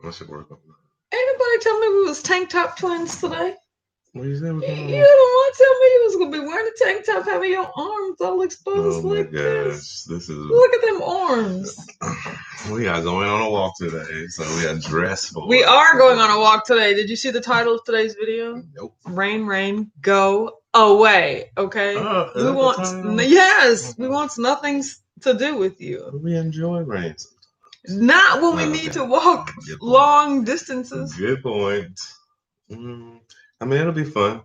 I should work on that. Ain't nobody tell me we was tank top twins today. What you say? You don't want to tell me you was gonna be wearing a tank top, having your arms all exposed like this. This is. Look at them arms. We are going on a walk today, so we are dressed for. We are going on a walk today. Did you see the title of today's video? Nope. Rain, rain, go away. Okay. We want nothing to do with you. We enjoy rain. Not when we need to walk long distances. Good point. I mean, it'll be fun.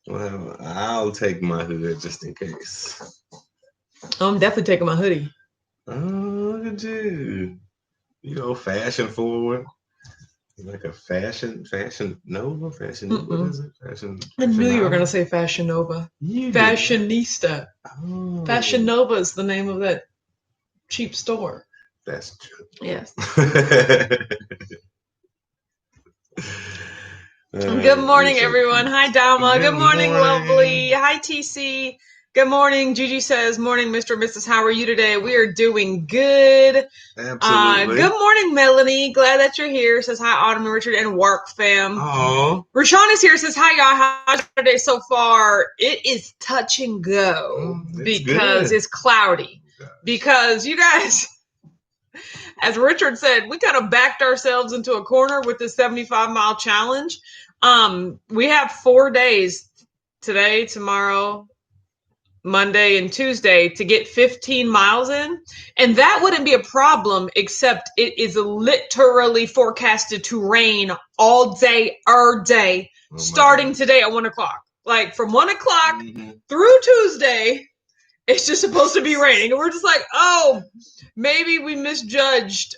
Well, I'll take my hood just in case. I'm definitely taking my hoodie. Oh, look at you. You know, fashion forward. Like a fashion Nova? What is it? I knew you were going to say Fashion Nova. Fashionista. Oh. Fashion Nova is the name of that cheap store. That's true. Yes. Good morning, everyone. Hi, Dama. Good morning, lovely. Hi, TC. Good morning. Gigi says, morning, Mr. and Mrs. How are you today? We are doing good. Absolutely. Good morning, Melanie. Glad that you're here. Says, hi, Autumn and Richard and work fam. Oh. Rashawn is here. Says, hi, y'all. How's your day so far? It is touch and go because it's cloudy. Because you guys, as Richard said, we kind of backed ourselves into a corner with this 75-mile challenge. We have 4 days, today, tomorrow, Monday, and Tuesday, to get 15 miles in. And that wouldn't be a problem, except it is literally forecasted to rain all day, starting today at 1 o'clock. Like from 1 o'clock through Tuesday, it's just supposed to be raining. And we're just like, oh, maybe we misjudged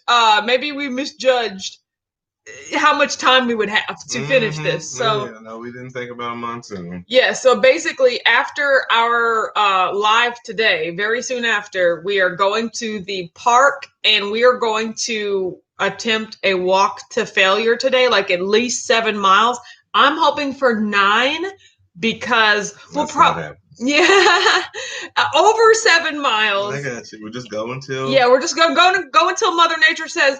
how much time we would have to finish this. So no, we didn't think about a monsoon. Yeah, so basically after our live today, very soon after, we are going to the park and we are going to attempt a walk to failure today, like at least 7 miles. I'm hoping for 9 because we'll probably over 7 miles. I got you. We're just going until we're just gonna go until Mother Nature says,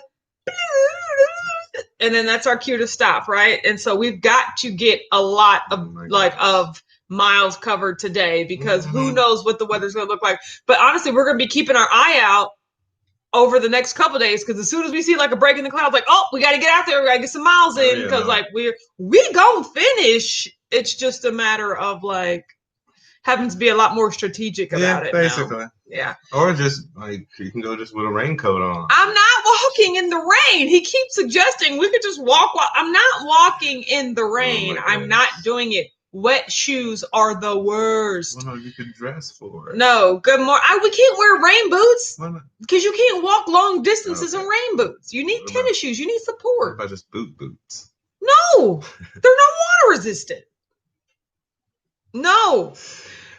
and then that's our cue to stop, right? And so we've got to get a lot of of miles covered today because who knows what the weather's going to look like. But honestly, we're going to be keeping our eye out over the next couple of days because as soon as we see like a break in the clouds, like, oh, we got to get out there, we got to get some miles in because like we gonna finish. It's just a matter of like having to be a lot more strategic about it. Basically. Now. Yeah. Or just like you can go just with a raincoat on. I'm not walking in the rain. He keeps suggesting we could just walk. I'm not walking in the rain. I'm not doing it. Wet shoes are the worst. Well, no, you could dress for it. No, good morning. We can't wear rain boots because you can't walk long distances in rain boots. You need tennis shoes. You need support. What about just boots? No, they're not water resistant. No.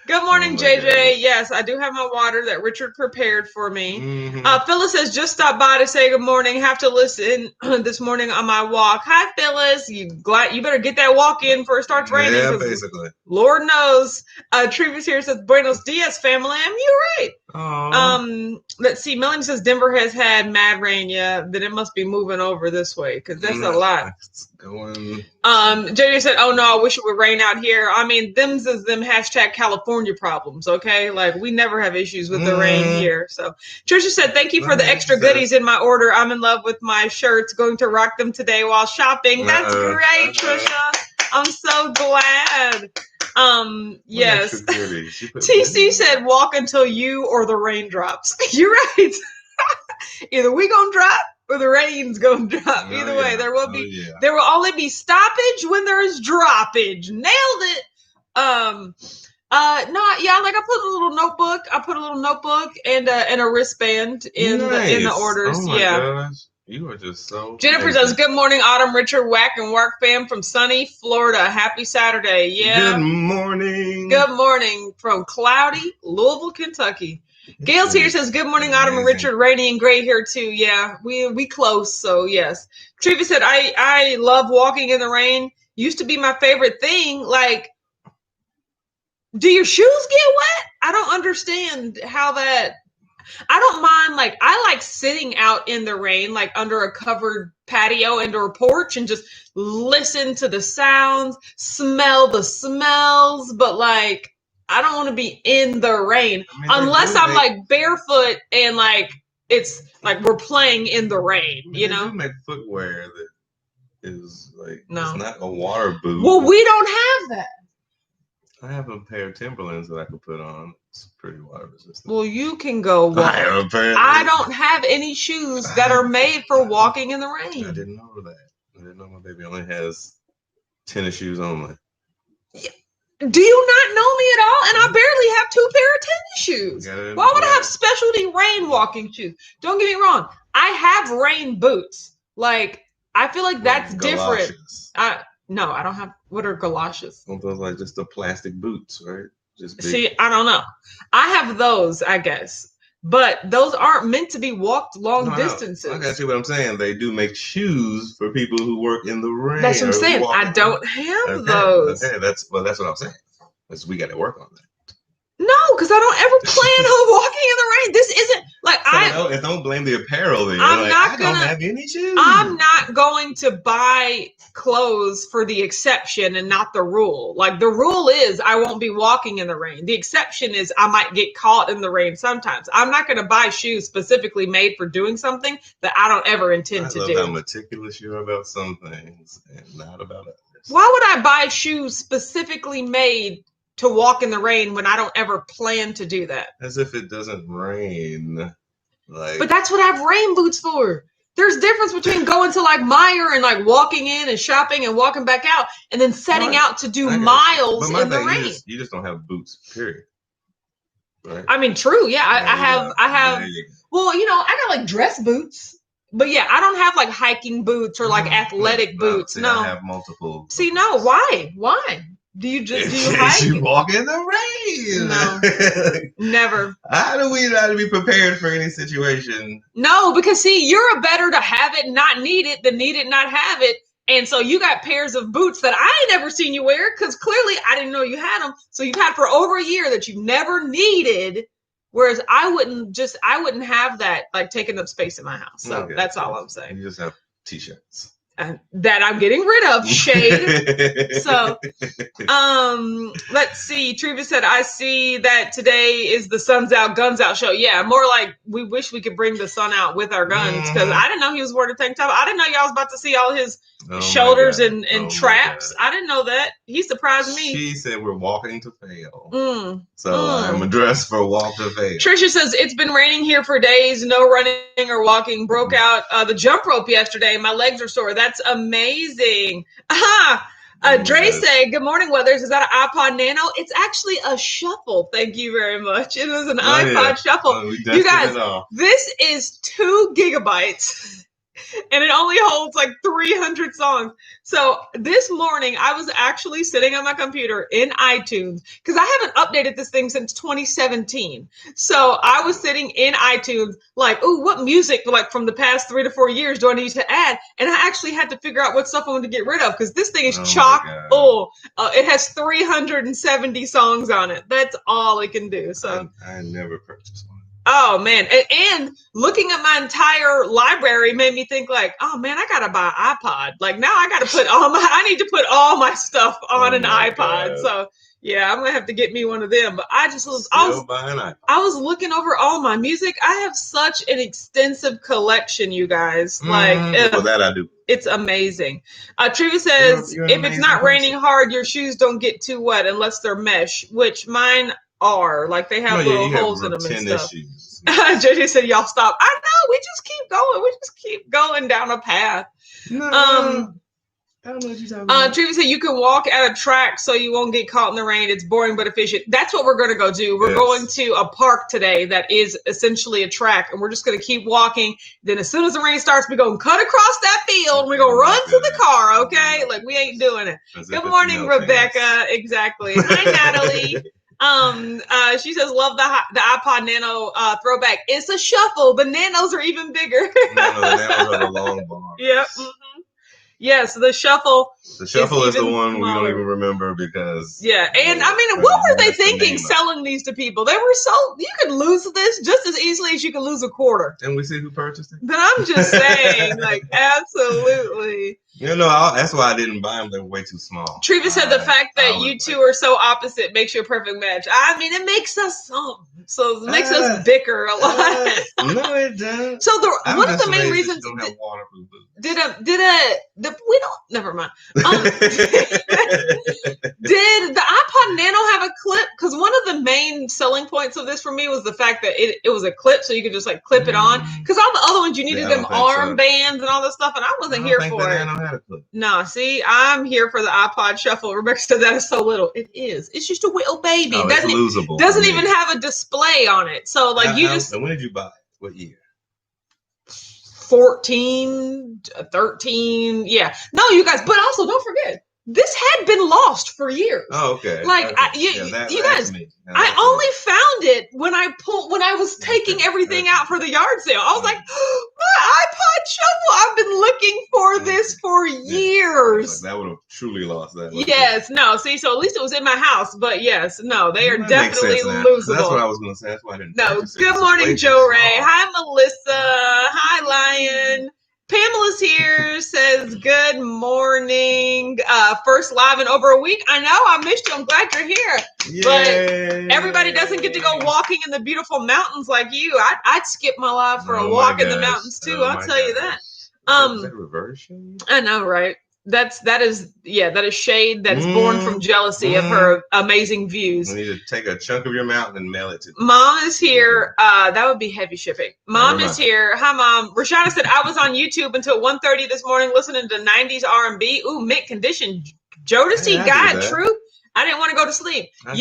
Good morning, JJ. Goodness. Yes, I do have my water that Richard prepared for me. Phyllis says, just stop by to say good morning. Have to listen this morning on my walk. Hi, Phyllis. You better get that walk in before it starts raining. Yeah, basically. Lord knows. Trevis here says, Buenos dias, family. You're right. Aww. Let's see. Melanie says Denver has had mad rain. Yeah, then it must be moving over this way because that's a lot. Going. JJ said, oh no, I wish it would rain out here. I mean, them's is them hashtag California problems, okay? Like, we never have issues with the rain here. So, Trisha said, thank you for the extra goodies in my order. I'm in love with my shirts. Going to rock them today while shopping. That's great, Trisha. I'm so glad. Yes. TC said, walk until you or the rain drops. You're right. Either we gonna drop or the rain's gonna drop. Either way, there will only be stoppage when there's droppage. Nailed it. Like I put a little notebook and a wristband in the orders. Oh my gosh. You are just so Jennifer says, good morning, Autumn, Richard, Whack, and Work fam from sunny Florida. Happy Saturday. Yeah. Good morning. Good morning from cloudy Louisville, Kentucky. Gail's here says, good morning, Autumn and Richard. Rainy and gray here too. Yeah, we close, so yes. Treva said, I love walking in the rain. Used to be my favorite thing. Like, do your shoes get wet? I don't understand how that I don't mind, like, I like sitting out in the rain, like under a covered patio and or porch and just listen to the sounds, smell the smells, but like, I don't want to be in the rain unless I'm like barefoot and like, it's like we're playing in the rain, you know? They do make footwear that is like, it's not a water boot. Well, we don't have that. I have a pair of Timberlands that I could put on. It's pretty water resistant. Well, you can go walk. I don't have any shoes that are made for walking in the rain. I didn't know that. I didn't know my baby only has tennis shoes only. Yeah. Do you not know me at all? And I barely have 2 pair of tennis shoes. Why would I have specialty rain walking shoes? Don't get me wrong. I have rain boots. Like, I feel like that's different. No, I don't have. What are galoshes? Those like just the plastic boots, right? Just big. See, I don't know. I have those, I guess, but those aren't meant to be walked long distances. I got you. What I'm saying, they do make shoes for people who work in the rain. That's what I'm saying. I don't have those. Okay, that's what I'm saying. We got to work on that. No, because I don't ever plan on walking in the rain. This isn't like don't blame the apparel. Then I don't have any shoes. I'm not going to buy clothes for the exception and not the rule. Like the rule is I won't be walking in the rain. The exception is I might get caught in the rain sometimes. I'm not going to buy shoes specifically made for doing something that I don't ever intend to do. How meticulous you are about some things and not about others. Why would I buy shoes specifically made to walk in the rain when I don't ever plan to do that? As if it doesn't rain. But that's what I have rain boots for. There's difference between going to like Meijer and like walking in and shopping and walking back out and then setting out to do miles in the rain. You just don't have boots, period. Right? I mean, true. Yeah, I have. Well, I got like dress boots. But yeah, I don't have like hiking boots or like athletic boots. See, no. I have multiple. See, no. Why? Do you hike? You walk in the rain. No, never. How do we not be prepared for any situation? No, because see, you're better to have it, not need it, than need it, not have it. And so you got pairs of boots that I ain't never seen you wear because clearly I didn't know you had them. So you've had for over a year that you've never needed. Whereas I wouldn't have that like taking up space in my house. So that's all I'm saying. You just have t-shirts. That I'm getting rid of, shade. So, let's see. Treva said, I see that today is the Sun's Out, Guns Out show. Yeah, more like we wish we could bring the sun out with our guns because I didn't know he was wearing a tank top. I didn't know y'all was about to see all his shoulders and traps. I didn't know that. He surprised me. She said we're walking to fail. I'm dressed for walk to fail. Trisha says, it's been raining here for days. No running or walking. Broke out the jump rope yesterday. My legs are sore. That's amazing. Dre said, good morning, Weathers. Is that an iPod Nano? It's actually a shuffle. Thank you very much. It is an iPod shuffle. You guys, this is 2 gigabytes. And it only holds like 300 songs. So this morning I was actually sitting on my computer in iTunes because I haven't updated this thing since 2017. So I was sitting in iTunes like, ooh, what music like from the past 3 to 4 years do I need to add? And I actually had to figure out what stuff I wanted to get rid of because this thing is chock full. It has 370 songs on it. That's all it can do. So I never purchased one. Oh man. And looking at my entire library made me think like, oh man, I gotta buy an iPod. Like now I need to put all my stuff on an iPod. God. So yeah, I'm gonna have to get me one of them. But I was looking over all my music. I have such an extensive collection, you guys. Like well, that I do. It's amazing. Treva says, if it's not raining hard, your shoes don't get too wet unless they're mesh, which mine are. Like they have little holes in them and stuff. JJ said, y'all stop. I know, we just keep going. We just keep going down a path. I don't know what you're talking about. Treva said you can walk at a track so you won't get caught in the rain. It's boring but efficient. That's what we're going to go do. We're going to a park today that is essentially a track, and we're just going to keep walking. Then as soon as the rain starts, we're going to cut across that field, and we're going to run to the car, okay? Like, we ain't doing it. Good morning, Rebecca. Exactly. Hi, Natalie. She says, love the iPod Nano throwback. It's a shuffle. The Nanos are even bigger. The Nanos are the long bar. Yep. Mm-hmm. Yes, the shuffle. The shuffle is the one we don't even remember because. Yeah, and I mean, what were they thinking selling these to people? They were you could lose this just as easily as you could lose a quarter. And we see who purchased it. But I'm just saying, like, absolutely. That's why I didn't buy them. They were way too small. Triva said the fact that you two are so opposite makes you a perfect match. I mean, it makes us so it makes us bicker a lot. No, it doesn't. So one of the main reasons don't have waterproof boots. We don't. Never mind. Did the iPod Nano have a clip? Because one of the main selling points of this for me was the fact that it was a clip, so you could just like clip it on. Because all the other ones you needed them arm bands and all this stuff, and I wasn't here for it. No, see, I'm here for the iPod Shuffle. Rebecca said that is so little. It is. It's just a little baby. Oh, doesn't even have a display on it. So like And when did you buy it? What year? 14, 13. Yeah. No, you guys, but also don't forget, this had been lost for years. Oh, okay. Like you guys, I only found it when I was taking everything out for the yard sale. I was like, my iPod Shuffle. I've been looking for this for years. That would have truly lost that. Yes. No. See, so at least it was in my house. But yes, no, they are definitely losable. So that's what I was going to say. That's why I didn't. No. Good morning, Joe Ray. Hi, Melissa. Hi, Lion. Pamela's here, says good morning. First live in over a week. I know, I missed you. I'm glad you're here. Yay. But everybody doesn't get to go walking in the beautiful mountains like you. I'd skip my life for a walk in the mountains too. I'll tell you that. Is that reversion? I know, right? That is shade that's born from jealousy of her amazing views. You need to take a chunk of your mountain and mail it to me. Mom is here. That would be heavy shipping. Mom is here. Hi, Mom. Rashada said, I was on YouTube until 1:30 this morning listening to 90s R&B. Ooh, mint condition. Jodeci God Truth. I didn't want to go to sleep. I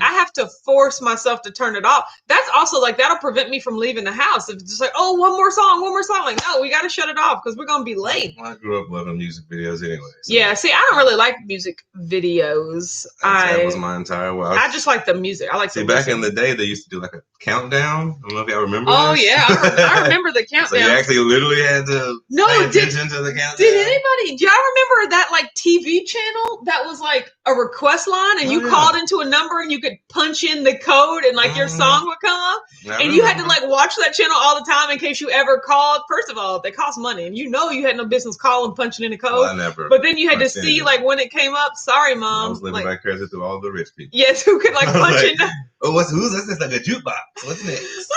have to force myself to turn it off. That's also like, that'll prevent me from leaving the house. It's just like, oh, one more song. Like, no, we got to shut it off because we're going to be late. Well, I grew up loving music videos anyway. So. Yeah, see, I don't really like music videos. That was my entire world. I just like the music. I like the back in the day, they used to do like a countdown. I don't know if y'all remember this. Yeah, I remember the countdown. So you actually literally had to pay attention to the countdown. Do y'all remember that like TV channel that was like a request line and you called into a number and you could punch in the code and like your song would come up? And you had to like watch that channel all the time in case you ever called. First of all, they cost money and you had no business calling, punching in the code. Well, I never. But then you had to see like when it came up. Sorry, Mom. I was living vicariously through all the rich people. Yes, who could like punch in. Who's this? It's like a jukebox. What's next?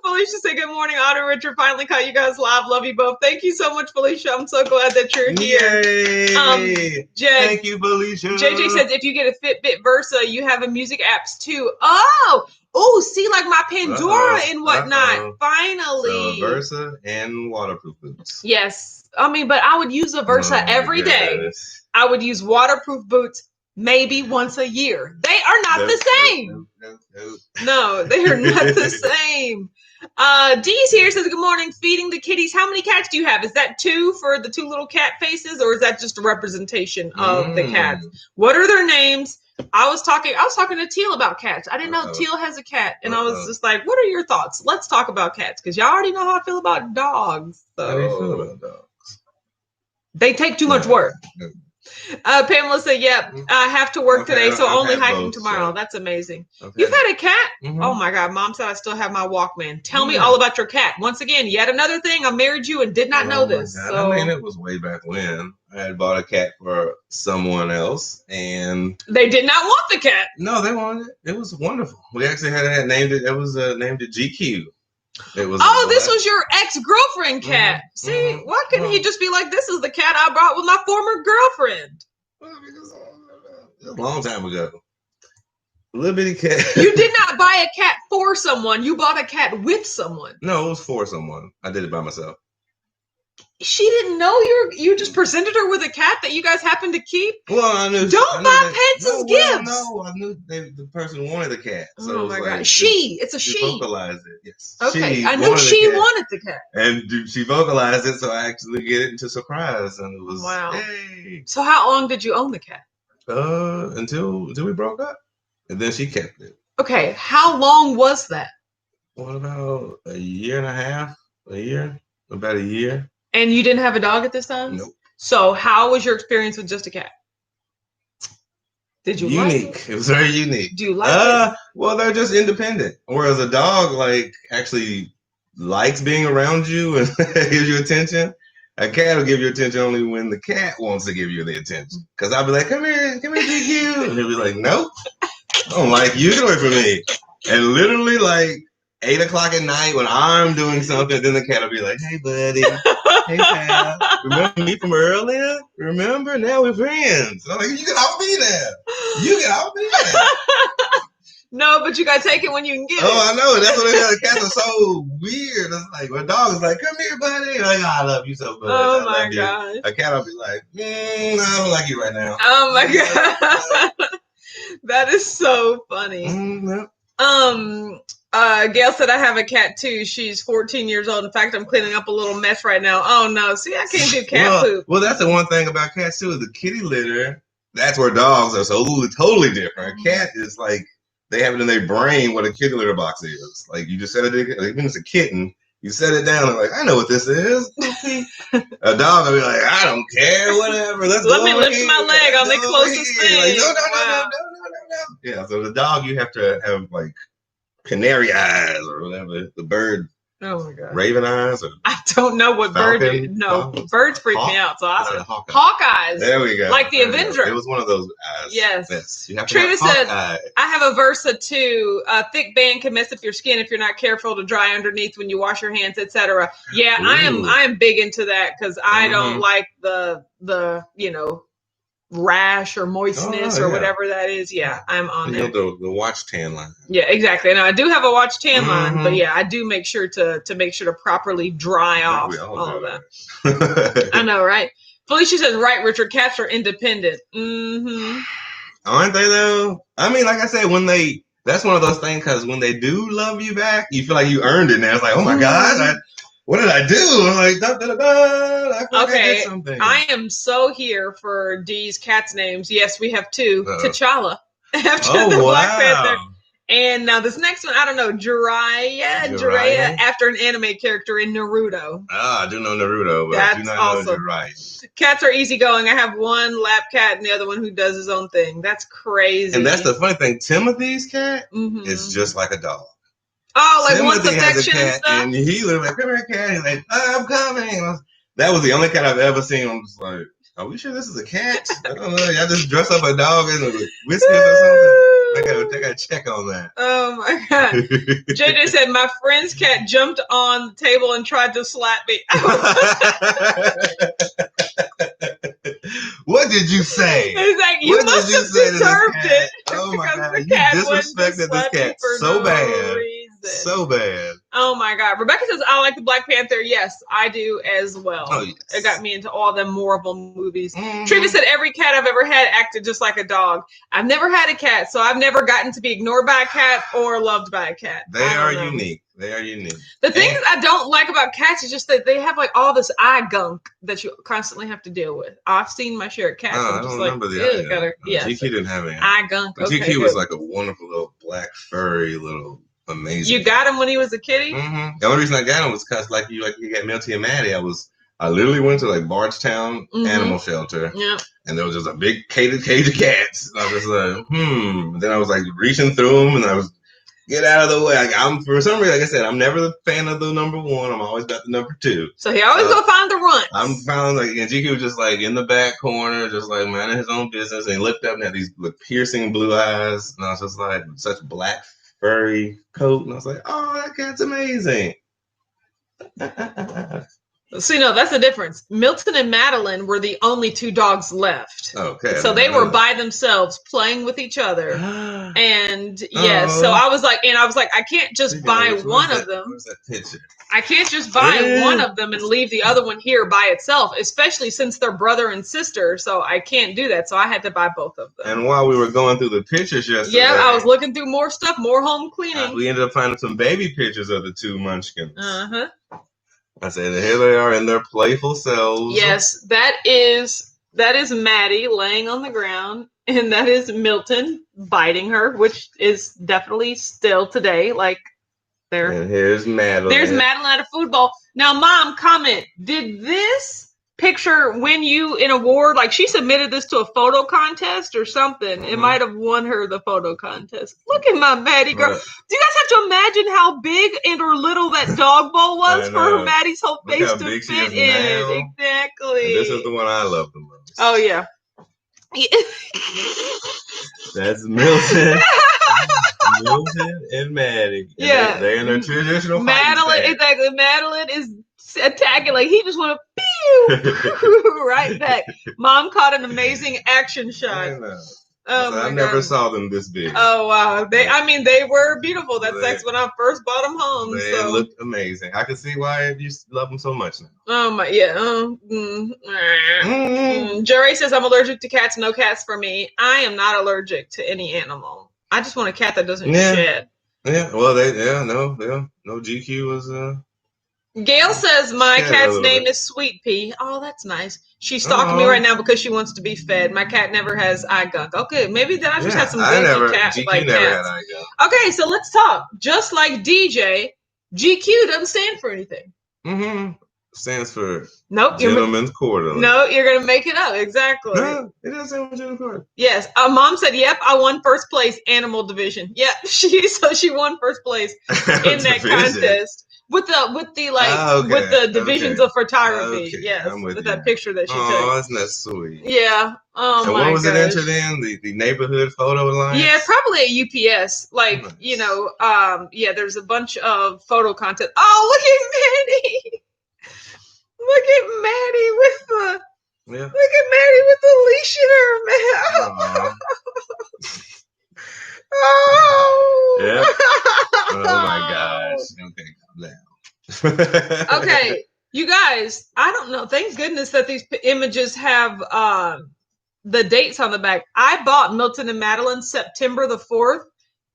Felicia said, good morning, Otto Richard. Finally caught you guys live. Love you both. Thank you so much, Felicia. I'm so glad that you're here. Yay! Thank you, Felicia. JJ says, if you get a Fitbit Versa, you have a music apps too. See, like my Pandora and whatnot. Finally. So Versa and waterproof boots. Yes. I mean, but I would use a Versa every day. I would use waterproof boots maybe once a year. They are not the same. No, they are not the same. Dee's here, says, good morning, feeding the kitties. How many cats do you have? Is that 2 for the 2 little cat faces, or is that just a representation of the cats? What are their names? I was talking to Teal about cats. I didn't know Teal has a cat. And I was just like, what are your thoughts? Let's talk about cats, because y'all already know how I feel about dogs. So. How do you feel about dogs? They take too much work. Pamela said, yep, I have to work today, so only hiking tomorrow. That's amazing. You've had a cat? Oh my God. Mom said I still have my Walkman. Tell me all about your cat. Once again, yet another thing. I married you and did not know this. So. I mean, it was way back when. I had bought a cat for someone else, and they did not want the cat. No, they wanted it. It was wonderful. We actually had named it. It was named it GQ. It was. This was your ex-girlfriend cat. See, why couldn't he just be like, "This is the cat I brought with my former girlfriend"? Well, because it was a long time ago. A little bitty cat. You did not buy a cat for someone. You bought a cat with someone. No, it was for someone. I did it by myself. She didn't know you just presented her with a cat that you guys happened to keep? Well, I knew. Don't buy pets as gifts. No, I knew the person wanted the cat. So oh my God. It's a she. She vocalized it, yes. Okay, I knew she wanted the cat. And she vocalized it, so I actually get it into surprise. And it was, wow. Hey. So how long did you own the cat? Until we broke up. And then she kept it. Okay, how long was that? What, about a year and a half? About a year. And you didn't have a dog at this time? Nope. So how was your experience with just a cat? Did you unique? Like it? It was very unique. Do you like it? Well, they're just independent. Whereas a dog, like, actually likes being around you and gives you attention. A cat will give you attention only when the cat wants to give you the attention. Because I'll be like, come here, GQ. And he'll be like, nope, I don't like you. Get away from me. And literally, like, 8 o'clock at night when I'm doing something, then the cat will be like, hey, buddy. Hey, pal. Remember me from earlier? Remember? Now we're friends. I'm like, you get off me now. You get off me now. No, but you got to take it when you can get it. Oh, I know. That's what the cats are so weird. It's like, my dog is like, come here, buddy. Like, oh, I love you so much. Oh, my God. A cat will be like, I don't like you right now. Oh, my God. That is so funny. Gail said, I have a cat too. She's 14 years old. In fact, I'm cleaning up a little mess right now. Oh no. See, I can't do cat poop. Well, that's the one thing about cats too, is the kitty litter. That's where dogs are so totally different. A cat is like, they have it in their brain what a kitty litter box is. Like, you just set it, even it's a kitten, you set it down and like, I know what this is. A dog will be like, I don't care, whatever. Let me lift my leg on the closest thing. Like, no. Yeah, so the dog, you have to have like canary eyes or whatever, the bird. Oh my God. Raven eyes? Or I don't know what bird is. No, birds freak me out. So I said hawk eyes. There we go. Like the Avenger. It was one of those eyes. Yes. You have to Trina said, I have a Versa too. A thick band can mess up your skin if you're not careful to dry underneath when you wash your hands, etc. Yeah, ooh. I am big into that because I don't like the rash or moistness or whatever that is. Yeah, I'm on that. The watch tan line. Yeah, exactly. Now I do have a watch tan line, but yeah, I do make sure to properly dry off all of that. I know, right? Felicia says, right, Richard, cats are independent. Aren't they though? I mean, like I said, that's one of those things, because when they do love you back, you feel like you earned it now. It's like, oh my God, what did I do? I'm like, I did something. I am so here for Dee's cats' names. Yes, we have two. T'Challa after the Black Panther. And now this next one, I don't know, Jiraiya after an anime character in Naruto. I do know Naruto, but I do not know Jiraiya. Cats are easygoing. I have one lap cat and the other one who does his own thing. That's crazy. And that's the funny thing. Timothy's cat is just like a dog. Oh, like Timothy wants affection and stuff? And he was like, come here, cat. He's like, I'm coming. That was the only cat I've ever seen. I'm just like, are we sure this is a cat? I don't know. Y'all just dress up a dog in whiskers or something. I gotta check on that. Oh my God. JJ said, my friend's cat jumped on the table and tried to slap me. What did you say? It's like, you must have deserved it. Oh my God. You disrespected this cat so bad. So bad. Oh my God. Rebecca says, I like the Black Panther. Yes, I do as well. Oh, yes. It got me into all the Marvel movies. Trina said, every cat I've ever had acted just like a dog. I've never had a cat, so I've never gotten to be ignored by a cat or loved by a cat. They are unique. They are unique. The thing that I don't like about cats is just that they have like all this eye gunk that you constantly have to deal with. I've seen my share of cats. I don't remember the eye. GQ didn't have any. Eye gunk. But GQ was like a wonderful little black furry little amazing. You got him when he was a kitty? The only reason I got him was because like you got Milty and Maddie. I literally went to like Bardstown Animal Shelter. Yeah. And there was just a big cage of cats. And I was just like, Then I was like reaching through them and I was get out of the way. I'm for some reason, like I said, I'm never the fan of the number one. I'm always about the number two. So he always gonna find the runt. I'm found like, and GQ was just like in the back corner, just like minding his own business. And he looked up and had these piercing blue eyes. And I was just like, such black furry coat. And I was like, oh, that cat's amazing. See, no, that's the difference. Milton and Madeline were the only two dogs left. Okay. So they were by themselves playing with each other. And yes, so I was like, I can't just buy one of them. Where's that picture? I can't just buy one of them and leave the other one here by itself, especially since they're brother and sister. So I can't do that. So I had to buy both of them. And while we were going through the pictures yesterday. Yeah, I was looking through more stuff, more home cleaning. We ended up finding some baby pictures of the two munchkins. I said, here they are in their playful selves. Yes, that is Maddie laying on the ground, and that is Milton biting her, which is definitely still today. Like there. And here's Madeline. There's Madeline at a food bowl. Now, Mom, comment. Did this picture win you an award? Like she submitted this to a photo contest or something. It might have won her the photo contest. Look at my Maddie girl. Do you guys have to imagine how big and or little that dog bowl was for Maddie's whole face to fit in it? Exactly. And this is the one I love the most. Oh yeah. That's Milton. Milton and Maddie. And they're in their traditional Madeline, exactly. Madeline is attacking like he just want to pew right back. Mom caught an amazing action shot. I never saw them this big. Oh wow! They were beautiful. That's when I first bought them home. They looked amazing. I can see why you love them so much now. Oh my Jerry says I'm allergic to cats. No cats for me. I am not allergic to any animal. I just want a cat that doesn't shed. Yeah. Well, no GQ was. Gail says my cat's name is Sweet Pea. Oh, that's nice. She's stalking me right now because she wants to be fed. My cat never has eye gunk. Okay, maybe then I just had some good cats. Like never cats. Had eye gunk. Okay, so let's talk. Just like DJ, GQ doesn't stand for anything. Stands for Nope. Gentleman's Quarterly. No, you're gonna make it up. Exactly. No, it doesn't stand for Gentleman's Quarterly. Yes. Mom said, "Yep, I won first place animal division." Yep, she won first place in that contest. With the divisions of photography, yes, with that picture that she took. Oh, isn't that sweet? Yeah. Oh, and what was it entered in? The neighborhood photo alliance? Yeah, probably at UPS. Like, there's a bunch of photo content. Oh, look at Maddie! Look at Maddie with the leash in her mouth. Oh. Yeah. Oh my gosh. Okay, calm down. Okay, you guys, I don't know. Thank goodness that these images have the dates on the back. I bought Milton and Madeline September the 4th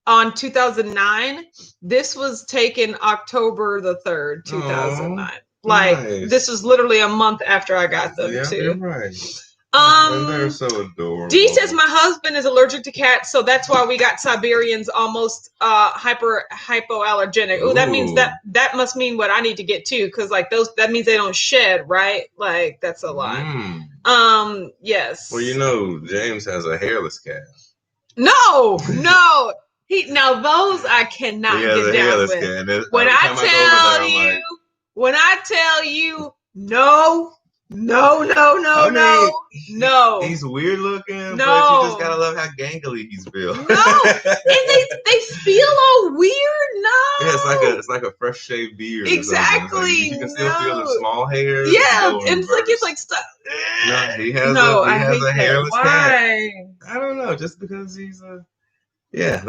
on 2009. This was taken October the 3rd, 2009. This is literally a month after I got them too. You're right. And they're so adorable. Dee says my husband is allergic to cats, so that's why we got Siberians almost hypoallergenic. Oh, that means that must mean what I need to get too, because that means they don't shed, right? Like that's a lot. Yes. Well, James has a hairless cat. No. Now those I cannot get down with. Cat. When I tell you no. No. He's weird looking, no. But you just gotta love how gangly he's built. No, and they feel all weird. No, yeah, it's like a fresh shaved beard. Exactly. You can still feel the small hairs. Yeah, and it's like stuff. No, he has a hairless cat. Why? I don't know, just because he's yeah.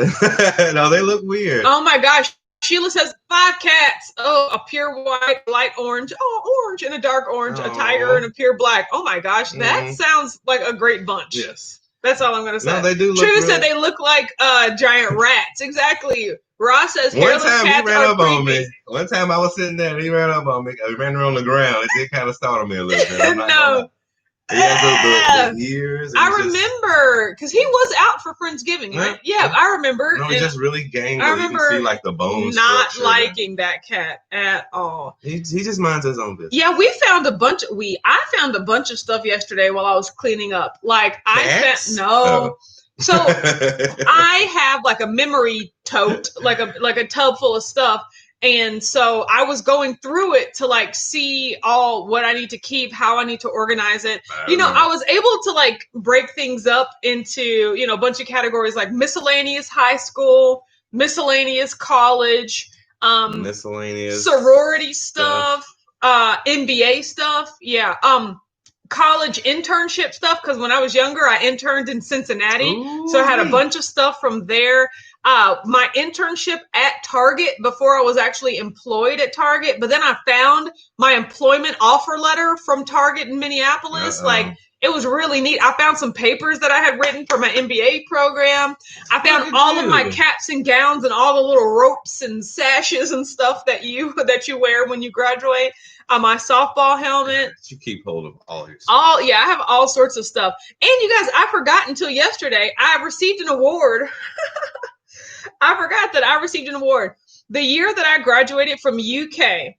No, they look weird. Oh my gosh. Sheila says 5 cats. Oh, a pure white, light orange. Oh, orange and a dark orange. A tiger and a pure black. Oh my gosh, that sounds like a great bunch. Yes, that's all I'm gonna say. No, they do. Trina said they look like giant rats. Exactly. Ross says hairless cats are creepy. One time I was sitting there, and he ran up on me. I ran on the ground. It did kind of startle me a little bit. No. He has the ears. I remember because he was out for Friendsgiving, right? Yeah, I remember. No, he's just really gangly. I remember you can see like the bones. Not liking that cat at all. He just minds his own business. Yeah, I found a bunch of stuff yesterday while I was cleaning up. So I have like a memory tote, like a tub full of stuff. And so I was going through it to see all what I need to keep, how I need to organize it. I was able to break things up into, a bunch of categories like miscellaneous high school, miscellaneous college, miscellaneous sorority stuff, MBA stuff. Yeah. College internship stuff. Cause when I was younger, I interned in Cincinnati. Ooh. So I had a bunch of stuff from there. My internship at Target before I was actually employed at Target, but then I found my employment offer letter from Target in Minneapolis. It was really neat. I found some papers that I had written for my MBA program. I found all of my caps and gowns and all the little ropes and sashes and stuff that you wear when you graduate. My softball helmet. You keep hold of all your stuff. I have all sorts of stuff. And you guys, I forgot until yesterday, I received an award. I forgot that I received an award. The year that I graduated from UK,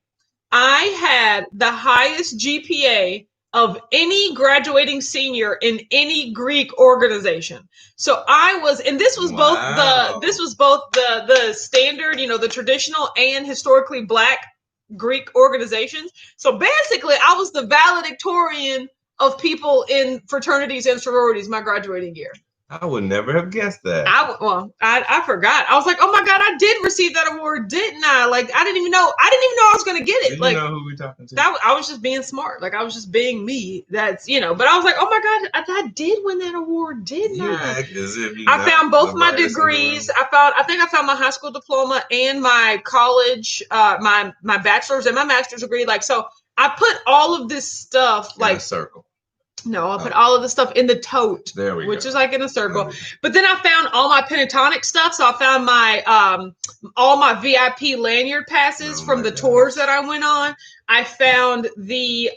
I had the highest GPA of any graduating senior in any Greek organization. So I was, and this was both the standard, the traditional and historically Black Greek organizations. So basically, I was the valedictorian of people in fraternities and sororities my graduating year. I would never have guessed that. I forgot. I was like, oh my God, I did receive that award, didn't I? Like, I didn't even know I was going to get it. Did like, you know who we talking to? I was just being smart. Like, I was just being me. That's, but I was like, oh my God, I did win that award, didn't I? Act as if I found both my degrees. I think I found my high school diploma and my college, my bachelor's and my master's degree. Like, so I put all of this stuff in a circle. No, I put all of the stuff in the tote, which is like in a circle. But then I found all my pentatonic stuff. So I found my all my VIP lanyard passes from the tours that I went on. I found the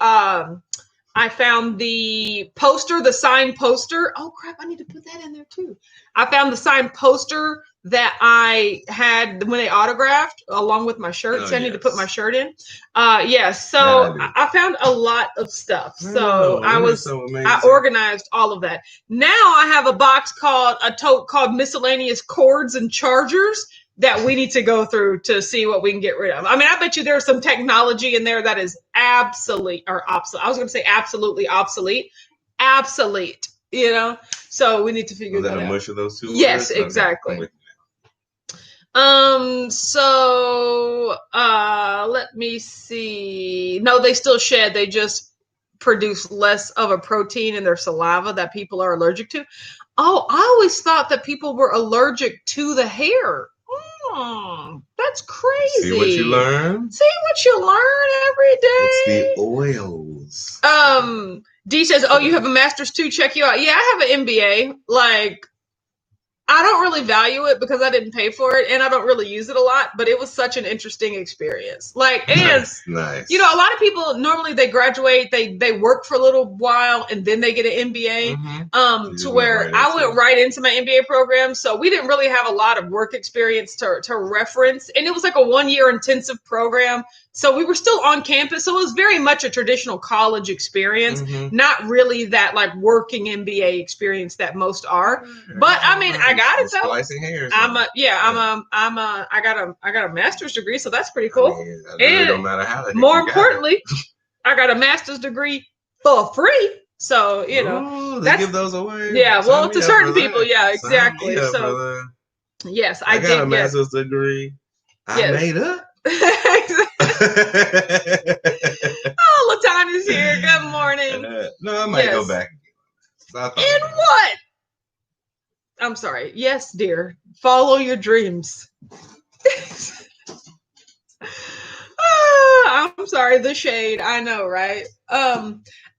poster, the signed poster. Oh crap, I need to put that in there too. I found the signed poster that I had when they autographed along with my shirt. So I need to put my shirt in. So I found a lot of stuff. So I organized all of that. Now I have a tote called miscellaneous cords and chargers that we need to go through to see what we can get rid of. I mean, I bet you there's some technology in there that is obsolete. I was going to say absolutely obsolete. Obsolete, So we need to figure that out. A mush of those two? Yes, exactly. Let me see. No, they still shed. They just produce less of a protein in their saliva that people are allergic to. Oh, I always thought that people were allergic to the hair. That's crazy. See what you learn? Every day. It's the oils. D says, oh, you have a master's too? Check you out. Yeah, I have an MBA. Like, I don't really value it because I didn't pay for it and I don't really use it a lot, but it was such an interesting experience. Like, and nice. A lot of people normally they graduate, they work for a little while and then they get an MBA. To where I went right into my MBA program. So we didn't really have a lot of work experience to reference. And it was like a 1-year intensive program. So we were still on campus. So it was very much a traditional college experience, not really that like working MBA experience that most are. But I mean, I got it though. Splicing hairs. I got a master's degree, so that's pretty cool. It don't matter how. More importantly, I got a master's degree for free. So they give those away. Yeah, well, to certain people, yeah, exactly. So yes, I got a master's degree. I made up. Oh, LaTanya's here. Good morning. No, I might go back again. And what? I'm sorry. Yes, dear. Follow your dreams. I'm sorry. The shade. I know, right?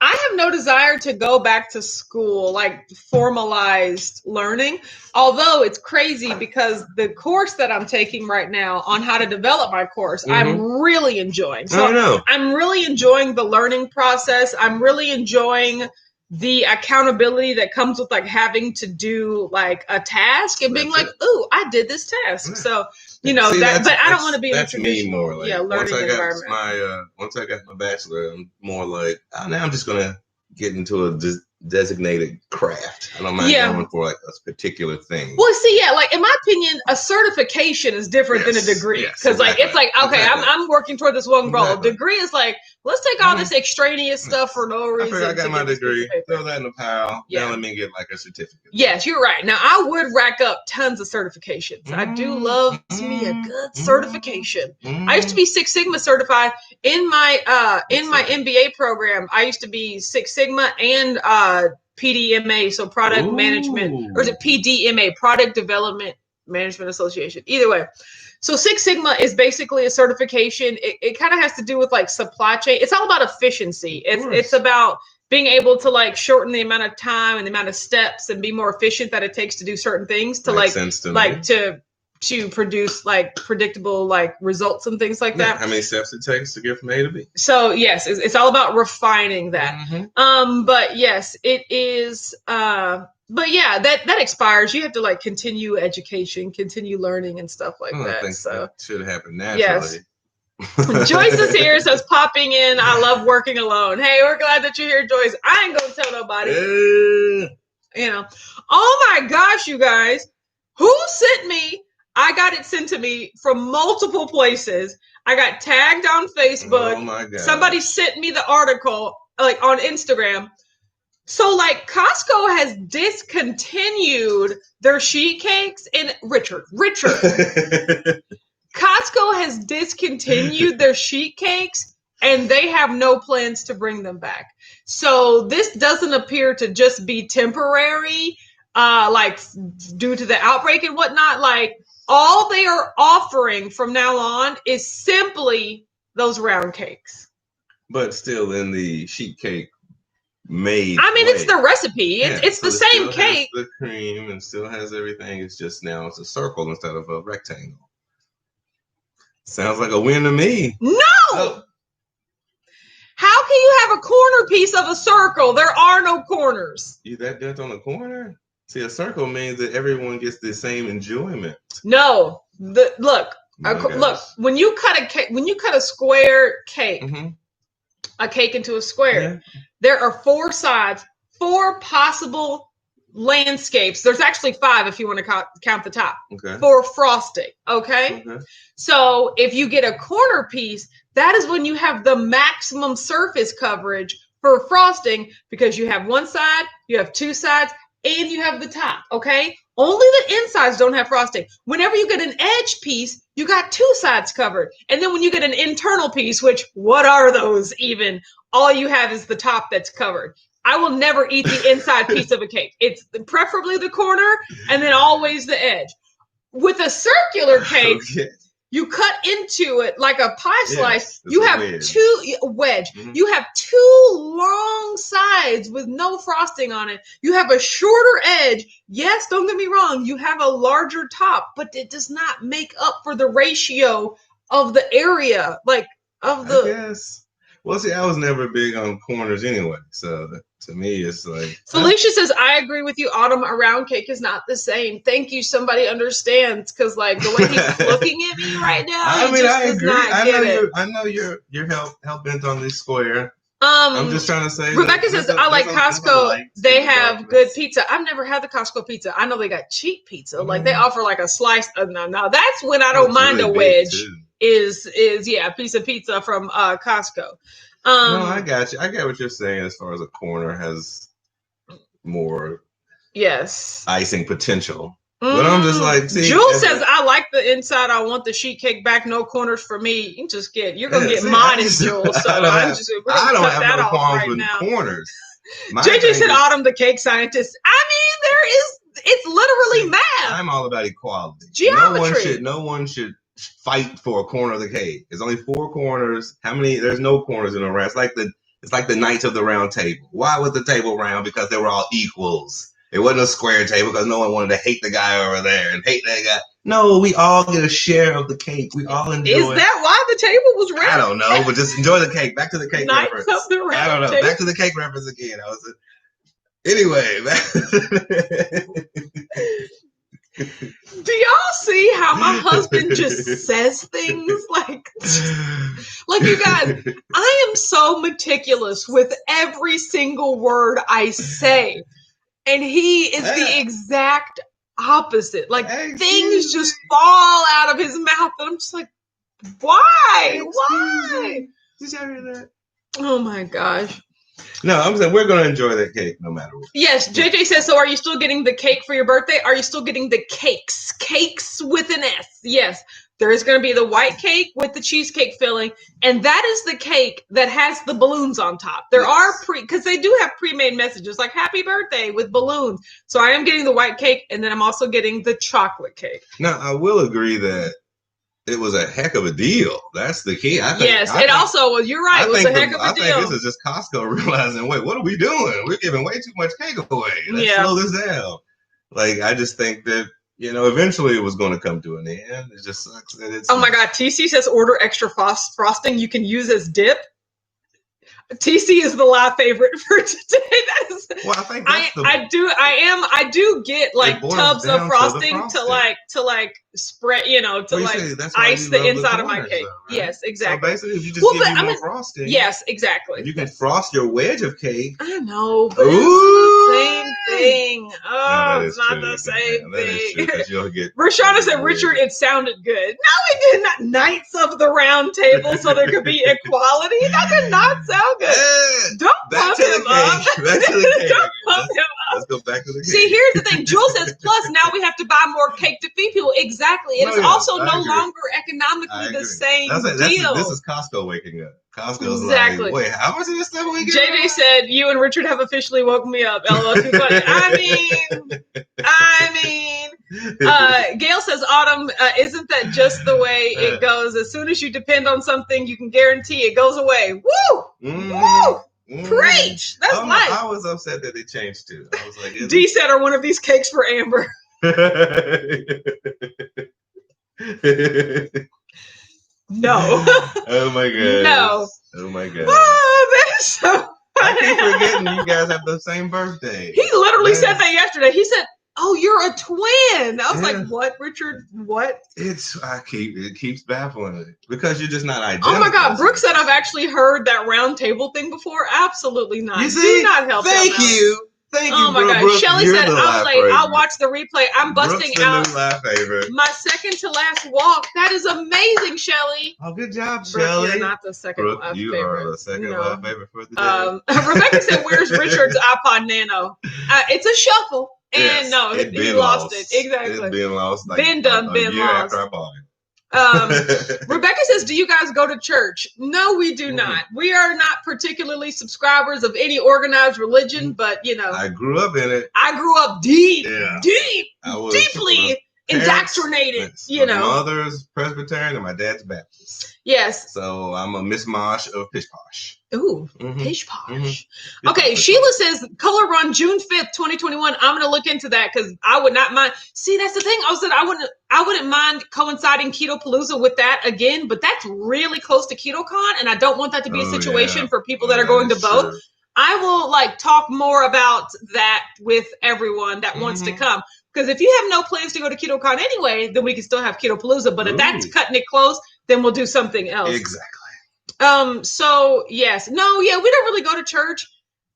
I have no desire to go back to school, like formalized learning. Although it's crazy because the course that I'm taking right now on how to develop my course, I'm really enjoying. So I'm really enjoying the learning process. I'm really enjoying the accountability that comes with like having to do like a task and being like, ooh, I did this task. So, but I don't want to be in a traditional more like, learning environment. Once I got my bachelor, I'm more like, now I'm just going to get into a designated craft. I don't mind going for like a particular thing. Well, see, like in my opinion, a certification is different than a degree. Because like it's like, okay, I'm working toward this one goal. Degree is like, let's take all this extraneous stuff for no reason. I got my degree. Throw that in the pile. Now let me get like a certificate. Yes, you're right. Now I would rack up tons of certifications. I do love me a good certification. I used to be Six Sigma certified in my MBA program. I used to be Six Sigma and PDMA, so product management, or is it PDMA, Product Development Management Association? Either way. So Six Sigma is basically a certification. It kind of has to do with like supply chain. It's all about efficiency. It's about being able to like shorten the amount of time and the amount of steps and be more efficient that it takes to do certain things to produce like predictable like results and things like that. How many steps it takes to get from A to B. So yes, it's all about refining that. But yes, it is. But yeah, that expires. You have to like continue education, continue learning and stuff like that. I think so that should happen naturally. Yes. Joyce is here, says popping in. I love working alone. Hey, we're glad that you're here, Joyce. I ain't gonna tell nobody. You know. Oh my gosh, you guys. Who sent me? I got it sent to me from multiple places. I got tagged on Facebook. Oh my God. Somebody sent me the article like on Instagram. So like Costco has discontinued their sheet cakes and Richard. Costco has discontinued their sheet cakes and they have no plans to bring them back. So this doesn't appear to just be temporary, like due to the outbreak and whatnot. Like all they are offering from now on is simply those round cakes. But still in the sheet cake made. I mean, way. it's the recipe. It's so the same cake. Has the cream and still has everything. It's just now it's a circle instead of a rectangle. Sounds like a win to me. No! Oh. How can you have a corner piece of a circle? There are no corners. You that dent on the corner? See, a circle means that everyone gets the same enjoyment. No. Look, when you cut a cake, when you cut a square cake, a cake into a square, there are 4 sides, 4 possible landscapes. There's actually 5 if you want to count the top. For frosting. Okay. So if you get a corner piece, that is when you have the maximum surface coverage for frosting because you have 1 side, you have 2 sides, and you have the top. Okay. Only the insides don't have frosting. Whenever you get an edge piece, you got 2 sides covered. And then when you get an internal piece, which what are those even? All you have is the top that's covered. I will never eat the inside piece of a cake. It's preferably the corner and then always the edge. With a circular cake, you cut into it like a pie slice. You have wedge. You have 2 long sides with no frosting on it. You have a shorter edge. Yes, don't get me wrong. You have a larger top, but it does not make up for the ratio of the area, like of the. I guess. Well, see, I was never big on corners anyway, so to me, it's like. Felicia says, I agree with you. Autumn, a round cake is not the same. Thank you. Somebody understands because, like, the way he's looking at me right now, I agree. I know you're hell bent on this square. I'm just trying to say. Rebecca says, I like Costco. They have good pizza. I've never had the Costco pizza. I know they got cheap pizza. Like they offer like a slice. Now that's when I don't mind a wedge. Is a piece of pizza from Costco. No, I got you. I get what you're saying as far as a corner has more icing potential. But I'm just like, see, Jules says, I like the inside. I want the sheet cake back. No corners for me. You're gonna get modest, Jules. So I don't have no qualms with corners. JJ said, Autumn, the cake scientist. I mean, it's literally math. I'm all about equality. Geometry. No one should fight for a corner of the cake. There's only 4 corners. How many? There's no corners in a round. It's like the Knights of the Round Table. Why was the table round? Because they were all equals. It wasn't a square table because no one wanted to hate the guy over there and hate that guy. No, we all get a share of the cake. We all enjoy it. Is that why the table was round? I don't know, but just enjoy the cake. Back to the cake reference. Of the round I don't know. Table. Back to the cake reference again. Anyway. Do y'all see how my husband just says things like you guys, I am so meticulous with every single word I say. And he is the exact opposite. Like things just fall out of his mouth. And I'm just like, why? Why? Did you hear that? Oh my gosh. No, I'm saying we're going to enjoy that cake no matter what. Yes, JJ says, so are you still getting the cake for your birthday? Are you still getting the cakes? Cakes with an S. Yes, there is going to be the white cake with the cheesecake filling. And that is the cake that has the balloons on top. There are because they do have pre-made messages like happy birthday with balloons. So I am getting the white cake and then I'm also getting the chocolate cake. Now, I will agree that it was a heck of a deal. That's the key. You're right. It was a heck of a deal. I think this is just Costco realizing, wait, what are we doing? We're giving way too much cake away. Let's slow this down. Like, I just think that, eventually it was going to come to an end. It just sucks that it's. Oh my God. TC says order extra frosting you can use as dip. TC is the live favorite for today. That is, well, I think that's I do get like tubs of frosting to like spread, to like ice the inside of my cake. Though, right? Yes, exactly. So basically, if you just give me more frosting. Yes, exactly. You can frost your wedge of cake. I know, but it's the same thing. Oh, no, it's not the same thing. Rashana said, Richard, it sounded good. No, it did not. Knights of the Round Table, so there could be equality. That did not sound good. Don't pump him up. Don't pump him up. Let's go back to the cake. See, here's the thing. Jules says, plus now we have to buy more cake to feed people. Exactly. It is also no longer economically the same deal. This is Costco waking up. Costco's like, wait, how much of this stuff we get? JJ said, you and Richard have officially woke me up. LOL, too funny. I mean, Gail says, Autumn, isn't that just the way it goes? As soon as you depend on something, you can guarantee it goes away. Woo! Woo! Preach! That's life. I was upset that they changed too. I was like, D said, are one of these cakes for Amber? No. Oh my god. No. Oh my god. Oh, that's so funny. I keep forgetting you guys have the same birthday. He literally said that yesterday. He said, "Oh, you're a twin." I was like, "What, Richard? What?" It keeps baffling me because you're just not identical. Oh my god, Brooke said I've actually heard that round table thing before. Absolutely not. You see? Do not help. Thank you. Thank you. Oh my god. Brooke, Shelly said, I'll watch the replay. I'm busting out new live favorite. My second to last walk. That is amazing, Shelly. Oh, good job, Brooke, Shelly. You're not the second live favorite. You are the second live favorite for the day. Rebecca said, where's Richard's iPod Nano? It's a shuffle. And yes, no, he lost it. Exactly. It's been lost. Been lost. After I bought it. Rebecca says, do you guys go to church? No, we do not. We are not particularly subscribers of any organized religion, but I grew up in it. I grew up deeply indoctrinated. My mother's Presbyterian and my dad's Baptist. Yes. So I'm a mishmash of pish posh. Ooh, pish posh. Okay, Sheila says color run June 5th, 2021. I'm gonna look into that because I would not mind. See, that's the thing. I wouldn't mind coinciding Keto Palooza with that again, but that's really close to KetoCon, and I don't want that to be a situation for people that are going to both. True. I will talk more about that with everyone that wants to come. Because if you have no plans to go to KetoCon anyway, then we can still have Keto Palooza. But if that's cutting it close, then we'll do something else. Exactly. So yes, we don't really go to church.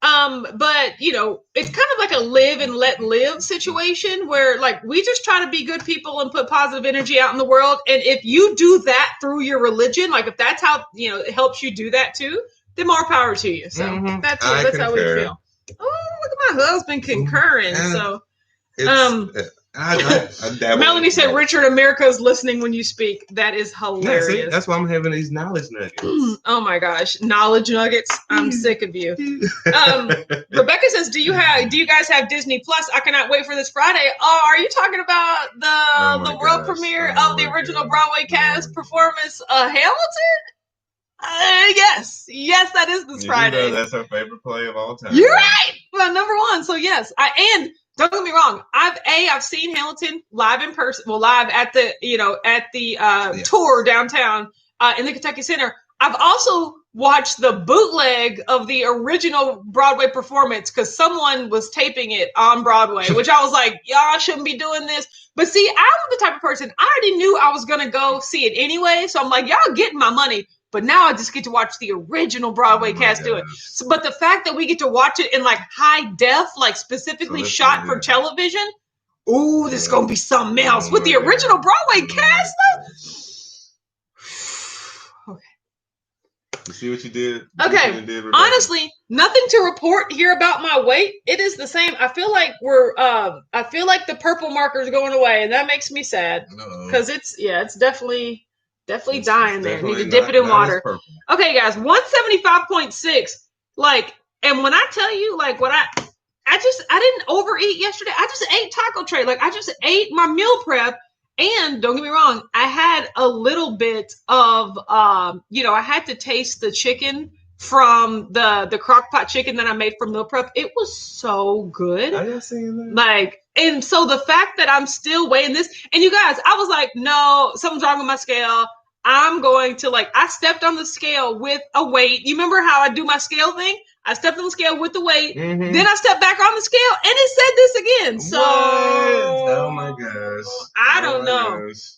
But it's kind of like a live and let live situation where we just try to be good people and put positive energy out in the world. And if you do that through your religion, if that's how, it helps you do that too, then more power to you. So that's how we feel. Oh, look at my husband concurring. Melanie said, Richard, America is listening when you speak. That is hilarious. Yeah, see, that's why I'm having these knowledge nuggets. Oh my gosh. Knowledge nuggets. I'm sick of you. Rebecca says, do you guys have Disney Plus? I cannot wait for this Friday. Oh, are you talking about the world premiere of the original Broadway cast performance, Hamilton? Yes, that is this Friday. That's her favorite play of all time. You're right. Well, number one. So yes, and don't get me wrong. I've seen Hamilton live in person. Well, live at the tour downtown in the Kentucky Center. I've also watched the bootleg of the original Broadway performance because someone was taping it on Broadway, which I was like, y'all shouldn't be doing this. But see, I'm the type of person, I already knew I was going to go see it anyway. So I'm like, y'all getting my money. But now I just get to watch the original Broadway cast do it. So, but the fact that we get to watch it in high def, specifically shot for television, ooh, this is going to be something else. With the original Broadway cast, though. Okay. You see what you did? Okay. Honestly, nothing to report here about my weight. It is the same. I feel like the purple marker is going away, and that makes me sad. Because it's definitely dying there. Need to dip it in water. Okay, guys, 175.6. And when I tell you, what I didn't overeat yesterday. I just ate taco tray. I just ate my meal prep. And don't get me wrong, I had a little bit of, I had to taste the chicken from the crock pot chicken that I made from meal prep. It was so good. I didn't see that. And so the fact that I'm still weighing this, and you guys, I was like, no, something's wrong with my scale. I'm going to I stepped on the scale with a weight. You remember how I do my scale thing? I stepped on the scale with the weight. Mm-hmm. Then I stepped back on the scale and it said this again. So, what? Oh my gosh. I don't know. Gosh.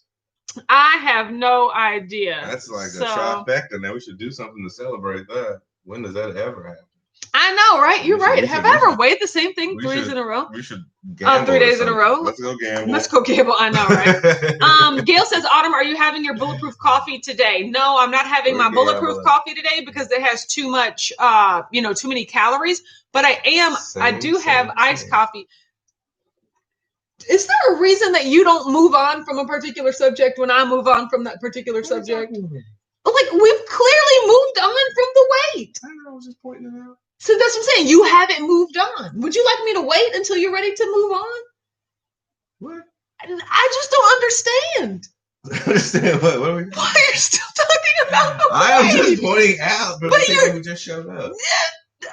I have no idea. That's like a trifecta. Now we should do something to celebrate that. When does that ever happen? I know, right? You're right. Have I ever weighed the same thing 3 days in a row? We should gamble 3 days in a row. Let's go gamble. Let's go gamble. I know, right? Gail says, Autumn, are you having your bulletproof coffee today? No, I'm not having my bulletproof coffee today because it has too much, too many calories. But I do have iced coffee. Is there a reason that you don't move on from a particular subject when I move on from that particular subject? Like, we've clearly moved on from the weight. I know, I was just pointing it out. So that's what I'm saying. You haven't moved on. Would you like me to wait until you're ready to move on? What? I just don't understand. Understand what? What are we? Why are you still talking about the weight? I am just pointing out, but you just showed up.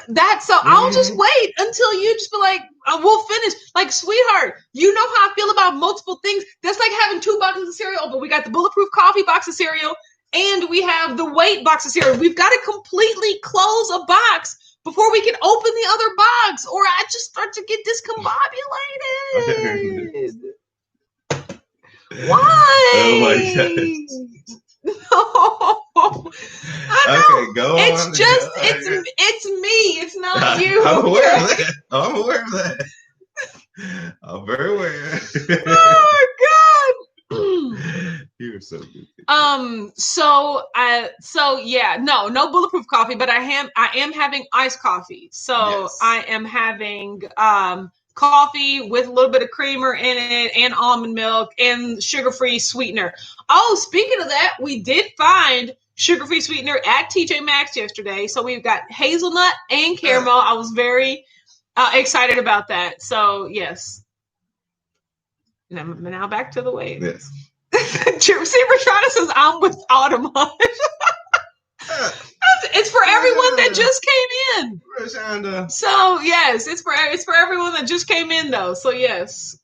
That's so. I'll just wait until you just be like, we'll finish. Like, sweetheart, you know how I feel about multiple things. That's like having 2 boxes of cereal, but we got the bulletproof coffee box of cereal and we have the weight box of cereal. We've got to completely close a box before we can open the other box, or I just start to get discombobulated. Why? Oh my God. No. I know. Okay, go on. It's just, it's me. It's not you. I'm aware of that. I'm aware of that. I'm very aware. Oh my God. You're so good. No bulletproof coffee, but I am having iced coffee. So yes. I am having coffee with a little bit of creamer in it and almond milk and sugar-free sweetener. Oh, speaking of that, we did find sugar-free sweetener at TJ Maxx yesterday. So we've got hazelnut and caramel. I was very excited about that. So yes. Now back to the weight. Yes. See, Rashonda says I'm with Autumn. It's for everyone that just came in. Rashonda. So yes, it's for everyone that just came in though. So yes.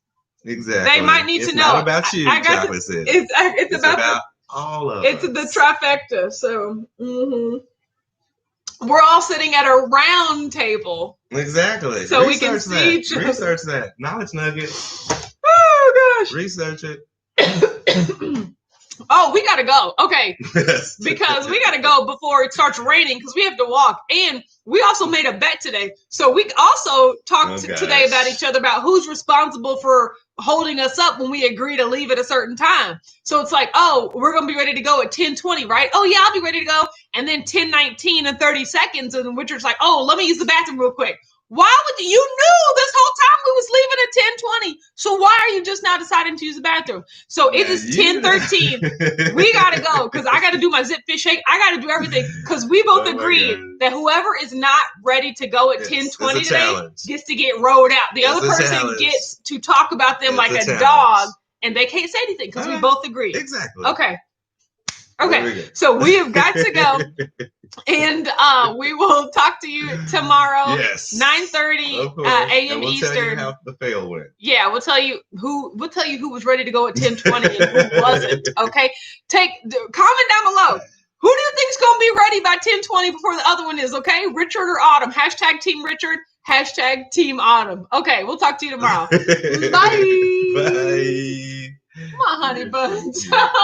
Exactly. They might need to know. It's not about you, Chocolate said. It's about all of it's us. The trifecta. So we're all sitting at a round table. Exactly. So we can see each other. Research that. Knowledge nugget. Oh gosh. Research it. Oh, we gotta go. Okay. Because we gotta go before it starts raining because we have to walk. And we also made a bet today. So we also talked today about each other about who's responsible for holding us up when we agree to leave at a certain time. So it's like, oh, we're gonna be ready to go at 10:20, right? Oh yeah, I'll be ready to go. And then 10:19 and 30 seconds, and Richard's like, oh, let me use the bathroom real quick. Why would you knew this whole time we was leaving at 10:20? So why are you just now deciding to use the bathroom? So it is 10:13. We gotta go because I gotta do my zip fish shake. I gotta do everything because we both agreed that whoever is not ready to go at 10:20 today gets to get rolled out. The other person gets to talk about them like a dog, and they can't say anything because we both agreed. Exactly. Okay. So we have got to go. And we will talk to you tomorrow, 9:30 a.m. we'll Eastern. Tell you how the fail went. Yeah, we'll tell you who was ready to go at 10:20 and who wasn't. Okay, comment down below. Who do you think is going to be ready by 10:20 before the other one is? Okay, Richard or Autumn? # Team Richard. # Team Autumn. Okay, we'll talk to you tomorrow. Bye. Bye. Come on, honey buns.